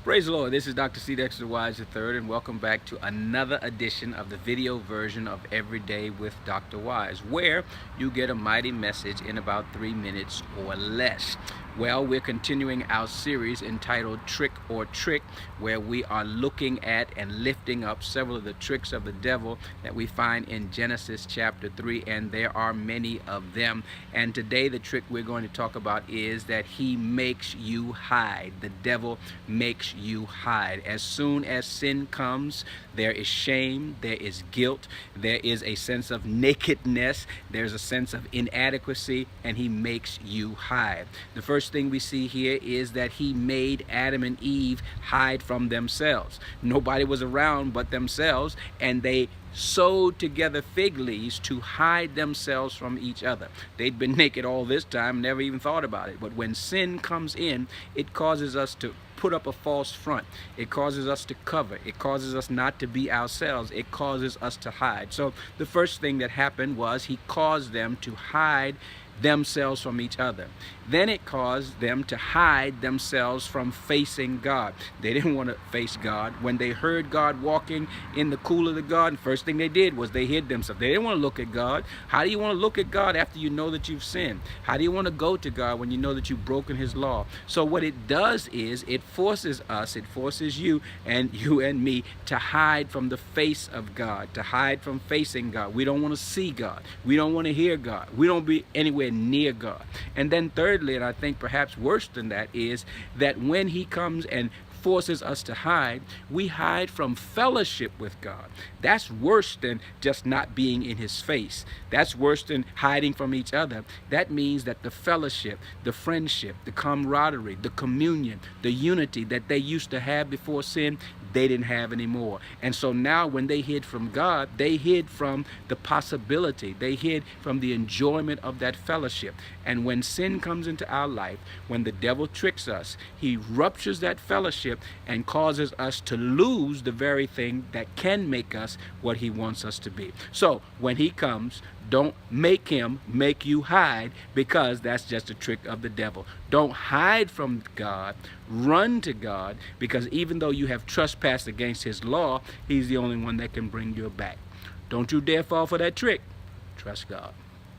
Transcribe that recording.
Praise the Lord. This is Dr. C. Dexter Wise III, and welcome back to another edition of the video version of Everyday with Dr. Wise, where you get a mighty message in about 3 minutes or less. Well, we're continuing our series entitled Trick or Trick, where we are looking at and lifting up several of the tricks of the devil that we find in Genesis chapter 3, and there are many of them. And today the trick we're going to talk about is that he makes you hide. The devil makes you hide. As soon as sin comes, there is shame, there is guilt, there is a sense of nakedness, there's a sense of inadequacy, and he makes you hide. The first thing we see here is that he made Adam and Eve hide from themselves. Nobody was around but themselves, and they sewed together fig leaves to hide themselves from each other. They'd been naked all this time, never even thought about it. But when sin comes in, it causes us to put up a false front. It causes us to cover. It causes us not to be ourselves. It causes us to hide. So the first thing that happened was he caused them to hide themselves from each other. Then it caused them to hide themselves from facing God. They didn't want to face God. When they heard God walking in the cool of the garden, first thing they did was they hid themselves. They didn't want to look at God. How do you want to look at God after you know that you've sinned? How do you want to go to God when you know that you've broken his law? So what it does is it forces us, it forces you and me to hide from the face of God, to hide from facing God. We don't want to see God. We don't want to hear God. We don't be anywhere near God. And then thirdly, and I think perhaps worse than that, is that when he comes and forces us to hide, we hide from fellowship with God. That's worse than just not being in his face. That's worse than hiding from each other. That means that the fellowship, the friendship, the camaraderie, the communion, the unity that they used to have before sin, they didn't have anymore. And so now when they hid from God, they hid from the possibility, they hid from the enjoyment of that fellowship. And when sin comes into our life, when the devil tricks us, he ruptures that fellowship and causes us to lose the very thing that can make us what he wants us to be. So when he comes, don't make him make you hide, because that's just a trick of the devil. Don't hide from God. Run to God, because even though you have trespassed against his law, he's the only one that can bring you back. Don't you dare fall for that trick. Trust God.